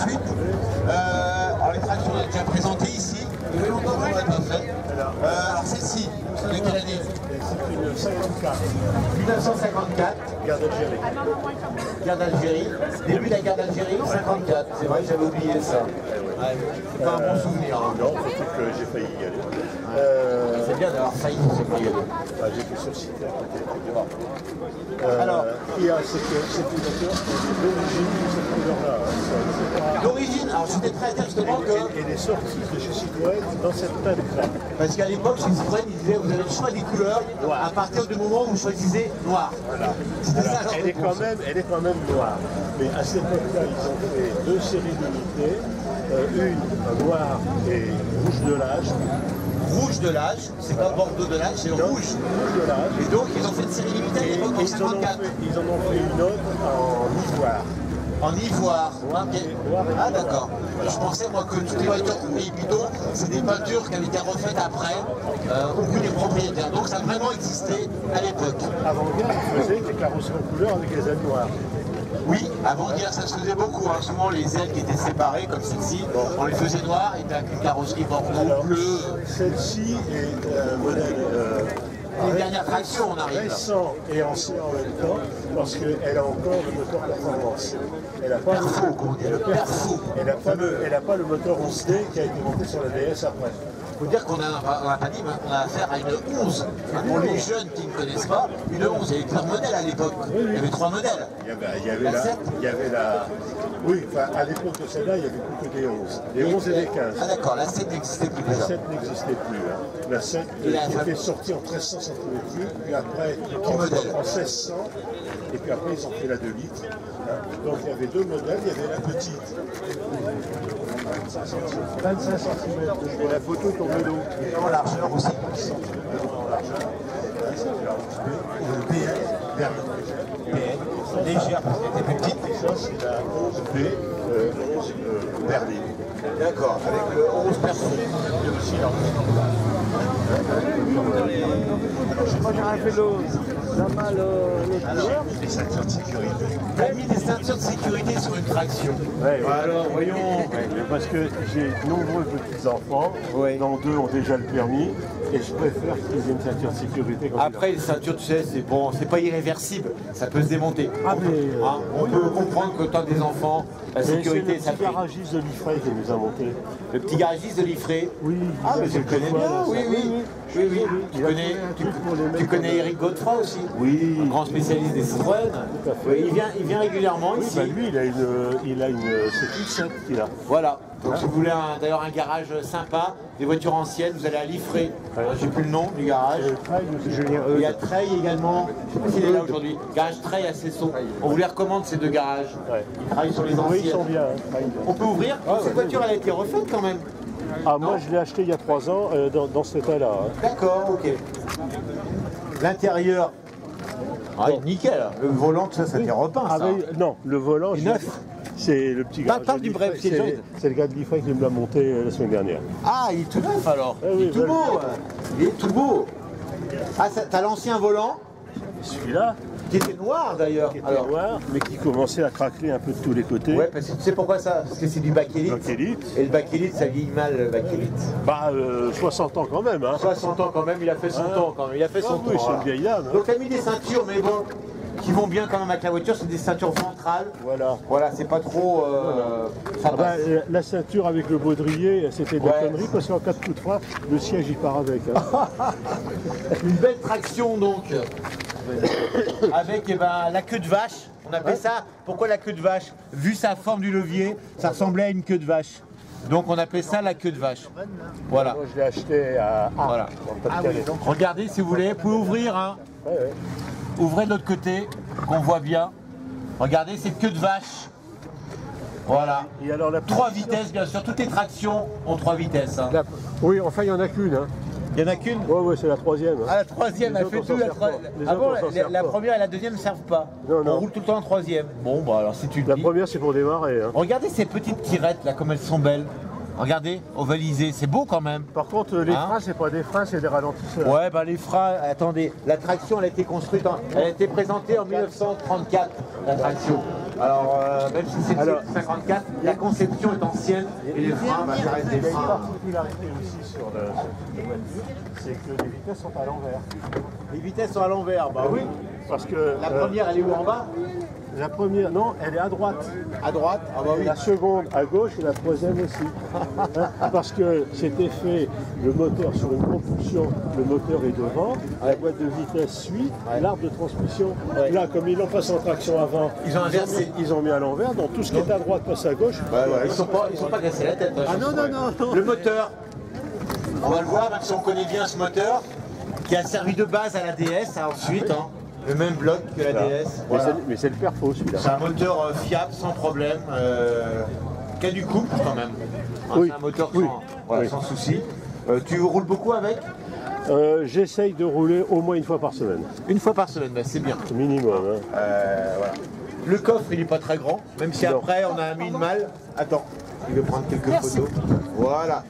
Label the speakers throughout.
Speaker 1: suite. Alors les tractions, on a déjà présenté ici. Il y a longtemps qu'on ne l'a pas fait. Alors celle-ci, de quelle année?
Speaker 2: C'est une 54.
Speaker 1: 1954.
Speaker 2: Guerre d'Algérie.
Speaker 1: Guerre d'Algérie. Début de la guerre d'Algérie, 54. C'est vrai que j'avais oublié ça. Ouais, c'est pas un bon souvenir. Hein.
Speaker 2: Non, surtout que j'ai failli y aller.
Speaker 1: C'est bien d'avoir failli se y aller.
Speaker 2: J'étais sur le site à côté.
Speaker 1: Alors,
Speaker 2: il y a cette voiture d'origine de cette couleur-là.
Speaker 1: d'origine, alors c'était très intéressant que...
Speaker 2: Elle est sortie de chez Citroën dans cette teinte crème.
Speaker 1: Parce qu'à l'époque, chez Citroën, ils disaient vous avez le choix des couleurs à partir du moment où vous choisissez noir.
Speaker 2: Voilà.
Speaker 1: C'était ça,
Speaker 2: Elle est quand même noire. Mais à cette époque-là, ils ont fait deux séries d'unités. Une noire et rouge de l'âge.
Speaker 1: Rouge de l'âge, c'est pas Bordeaux de l'âge, c'est rouge.
Speaker 2: Rouge de l'âge.
Speaker 1: Et donc, ils ont fait une série limitée à l'époque en 54.
Speaker 2: Ils en ont fait une autre en ivoire.
Speaker 1: En ivoire. Ok.
Speaker 2: Noir et
Speaker 1: Ah d'accord. Je pensais moi que toutes les voitures qu'on paye bidon, c'est des peintures qui avaient été refaites après au goût des propriétaires. Donc ça a vraiment existé à l'époque.
Speaker 2: Avant-guerre, ils faisaient des carrosseries en couleur avec les ailes noires.
Speaker 1: Oui, avant-guerre, ça se faisait beaucoup. Hein. Souvent, les ailes qui étaient séparées, comme celle-ci, on les faisait noires et avec une carrosserie Bordeaux bleu.
Speaker 2: Celle-ci est un modèle
Speaker 1: Les dernières tractions, on arrive.
Speaker 2: récent et ancien en même temps, parce qu'elle a encore le moteur performance. Elle n'a pas
Speaker 1: Perfo, comment dire, le perfo.
Speaker 2: Elle n'a pas le moteur 11D qui a été monté sur la DS après.
Speaker 1: Il faut dire qu'on a pas dit, mais on a affaire à une 11. Pour les jeunes qui ne connaissent pas, une 11, il y avait plein de modèles à l'époque. Il y avait 3 modèles.
Speaker 2: Il y avait la... Oui, enfin, à l'époque de celle-là, il n'y avait plus que des 11. Des 11 et des 15.
Speaker 1: Ah d'accord, la 7 n'existait plus
Speaker 2: La
Speaker 1: déjà.
Speaker 2: 7 n'existait plus. Hein. La 7 qui était sortie en 1300 cm3, puis après en 1600, et puis après ils ont fait la 2 litres. Hein. Donc il y avait deux modèles, il y avait la petite. 25 cm, et la photo tombait l'eau.
Speaker 1: En largeur aussi.
Speaker 2: En largeur.
Speaker 1: Le BL, légère parce qu'elle était plus petite.
Speaker 2: Et ça, c'est la 11B, 11 Berlin.
Speaker 1: D'accord, avec le 11 perso.
Speaker 2: Il y a aussi la les ceintures de sécurité.
Speaker 1: Tu as mis des ceintures de sécurité sur une traction.
Speaker 2: Ouais,
Speaker 1: Alors, voyons.
Speaker 2: parce que j'ai de nombreux petits-enfants, dont 2 ont déjà le permis, et je préfère qu'ils aient une ceinture de sécurité.
Speaker 1: Après, les ceintures, tu sais, c'est bon, c'est pas irréversible, ça peut se démonter. On peut comprendre que quand des enfants, la sécurité, ça
Speaker 2: c'est le petit garagiste de Liffrey qui nous a monté.
Speaker 1: Le petit garagiste de Liffrey.
Speaker 2: Oui.
Speaker 1: Ah, mais je le connais bien, oui. Tu connais Eric Godefroy aussi? Oui. Un grand spécialiste des Citroën. Oui, il vient régulièrement ici.
Speaker 2: Bah lui, il a une c'est une 7 qu'il a.
Speaker 1: Voilà. Donc si vous voulez d'ailleurs un garage sympa, des voitures anciennes, vous allez à Liffrey. J'ai plus le nom du garage. Il y a Treil également. Je sais pas s'il est là aujourd'hui. Garage Treil à Cesson. On vous les recommande ces deux garages. Ils travaillent sur les anciennes.
Speaker 2: Oui, ils sont bien.
Speaker 1: On peut ouvrir. Cette voiture elle a été refaite quand même.
Speaker 2: Ah, moi je l'ai acheté il y a 3 ans dans cet état-là. Hein.
Speaker 1: D'accord, ok. L'intérieur. Ah, nickel. Le volant, ça t'est repeint, ça.
Speaker 2: Non, le volant,
Speaker 1: neuf.
Speaker 2: C'est le petit garage.
Speaker 1: Parle du bref,
Speaker 2: c'est le gars de Liffrey qui me l'a monté la semaine dernière.
Speaker 1: Ah, il est tout neuf alors. Il est tout beau. Il est tout beau. Ah, t'as l'ancien volant.
Speaker 2: Celui-là.
Speaker 1: Qui était noir d'ailleurs.
Speaker 2: Qui était noir, mais qui commençait à craquer un peu de tous les côtés.
Speaker 1: Ouais, parce que tu sais pourquoi ça? Parce que c'est du bakélite. Et le bakélite, ça vieillit mal, le bakélite.
Speaker 2: Bah, 60 ans quand même. Hein.
Speaker 1: 60 ans quand même, il a fait son temps quand même. Il a fait son temps.
Speaker 2: Oui, c'est une vieille dame. Hein.
Speaker 1: Donc t'as mis des ceintures, mais bon, qui vont bien quand même avec la voiture, c'est des ceintures ventrales. Voilà, c'est pas trop...
Speaker 2: la ceinture avec le baudrier, c'était de la connerie, parce qu'en cas de coup de frein, le siège il part avec. Hein.
Speaker 1: Une belle traction donc. Avec la queue de vache, on appelle ça, pourquoi la queue de vache? Vu sa forme du levier, ça ressemblait à une queue de vache. Donc on appelle ça la queue de vache. Voilà.
Speaker 2: Moi je l'ai acheté à
Speaker 1: voilà. Regardez si vous voulez, vous pouvez ouvrir. Hein. Ouvrez de l'autre côté, qu'on voit bien. Regardez cette queue de vache. Voilà.
Speaker 2: Et alors,
Speaker 1: 3 vitesses bien sûr, toutes les tractions ont 3 vitesses. Hein.
Speaker 2: Oui, enfin il n'y en a qu'une. Hein.
Speaker 1: Il n'y en a qu'une?
Speaker 2: Oui, c'est la troisième. Hein.
Speaker 1: Ah, la troisième, elle fait tout. La première et la deuxième ne servent pas. On roule tout le temps en troisième. Bon, bah alors si tu le dis.
Speaker 2: La première, c'est pour démarrer. Hein.
Speaker 1: Regardez ces petites tirettes là, comme elles sont belles. Regardez, ovalisées, c'est beau quand même.
Speaker 2: Par contre, les freins, c'est pas des freins, c'est des ralentisseurs.
Speaker 1: Ouais, bah les freins, attendez, la traction, elle a été construite, elle a été présentée en 1934, la traction. Alors, même si c'est 54, la conception est ancienne et les freins, bah, ça reste des
Speaker 2: Il y a une
Speaker 1: freins.
Speaker 2: particularité aussi sur la voiture, c'est que les vitesses sont à l'envers.
Speaker 1: Les vitesses sont à l'envers, bah oui.
Speaker 2: Parce que
Speaker 1: La première, elle est où en bas?
Speaker 2: la première, non, elle est à droite.
Speaker 1: À droite? Ah bah oui.
Speaker 2: La seconde à gauche et la troisième aussi. Parce que c'était fait, le moteur sur une propulsion, le moteur est devant, la boîte de vitesse suit, l'arbre de transmission.
Speaker 1: Ouais.
Speaker 2: Là, comme ils l'ont passé en traction avant,
Speaker 1: Ils ont inversé.
Speaker 2: Ils ont mis à l'envers, donc tout ce qui est à droite passe à gauche.
Speaker 1: Ils sont pas cassés la tête.
Speaker 2: Ah non, non, non.
Speaker 1: Le moteur, on va le voir, même si on connaît bien ce moteur, qui a servi de base à la DS ensuite, hein, le même bloc que la DS. Voilà.
Speaker 2: Mais c'est le perfo celui-là.
Speaker 1: C'est un moteur fiable, sans problème, qui a du couple quand même. Hein,
Speaker 2: Oui.
Speaker 1: C'est un moteur
Speaker 2: Oui.
Speaker 1: voilà,
Speaker 2: Oui.
Speaker 1: sans souci. Tu roules beaucoup avec?
Speaker 2: J'essaye de rouler au moins une fois par semaine,
Speaker 1: Une fois par semaine, bah, c'est bien.
Speaker 2: minimum. Hein.
Speaker 1: Voilà. Le coffre, il n'est pas très grand, même si
Speaker 2: Non.
Speaker 1: après on a mis une malle. Attends, il veut prendre quelques photos. Voilà.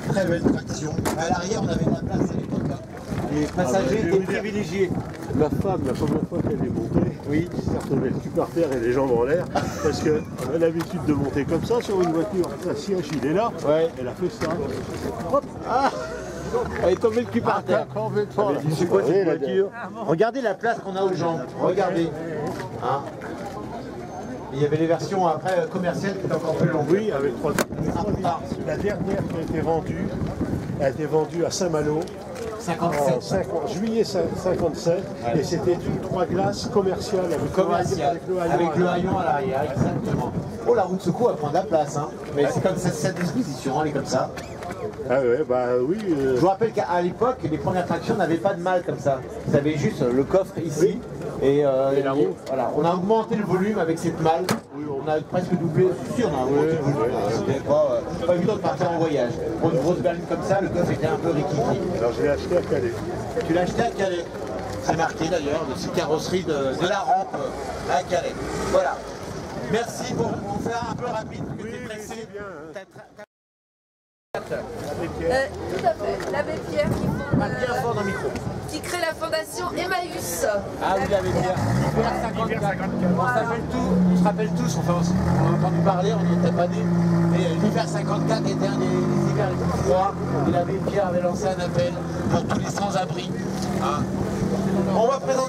Speaker 1: Très belle traction. À l'arrière, on avait de la place à l'époque. Hein. Les passagers
Speaker 2: je vais
Speaker 1: étaient
Speaker 2: vous dire.
Speaker 1: privilégiés.
Speaker 2: Ma femme, la première fois qu'elle est montée,
Speaker 1: Oui.
Speaker 2: s'est retrouvée le cul par terre et les jambes en l'air, parce qu'elle a l'habitude de monter comme ça sur une voiture. Le siège, il est là.
Speaker 1: Ouais.
Speaker 2: Elle a fait ça. Hop.
Speaker 1: Ah, elle est tombée le cul par terre. Elle a dit, c'est quoi cette voiture? Regardez la place qu'on a aux jambes. Regardez. Hein. Et il y avait les versions après commerciales qui étaient encore plus longues.
Speaker 2: Oui, avec 3 La dernière qui a été vendue, elle a été vendue à Saint-Malo en
Speaker 1: 57.
Speaker 2: juillet 57,
Speaker 1: Ouais.
Speaker 2: et c'était une 3 glaces commerciale avec
Speaker 1: Commercial. Avec le haillon à l'arrière, exactement. Oh, la route secours, elle prend de la place. Hein. Mais c'est comme ça, cette disposition, elle est comme ça.
Speaker 2: Ah ouais, bah oui.
Speaker 1: Je vous rappelle qu'à l'époque, les premières tractions n'avaient pas de malle comme ça. Vous avez juste le coffre ici. Et
Speaker 2: la roue.
Speaker 1: Voilà, on a augmenté le volume avec cette malle. On a presque doublé, c'est sûr, on a augmenté le volume. C'était pas évident de partir en voyage. Pour une grosse berline comme ça, le coffre était un peu rikiki.
Speaker 2: Alors je l'ai acheté à Calais.
Speaker 1: Tu l'as acheté à Calais. C'est marqué d'ailleurs, de cette carrosserie de la rampe à Calais. Voilà. Merci, bon, on va faire un peu rapide, parce que t'es pressé.
Speaker 3: Tout à fait. L'abbé Pierre
Speaker 1: Bien fort dans le micro.
Speaker 3: qui crée la fondation Emmaüs.
Speaker 1: Ah oui, l'abbé Pierre. Hiver 54. On se rappelle tous, enfin, on a entendu parler, on n'y était pas nés. Et l'hiver 54 était un des hivers les plus froids. Et l'abbé Pierre avait lancé un appel pour tous les sans-abri. Hein. On va présenter.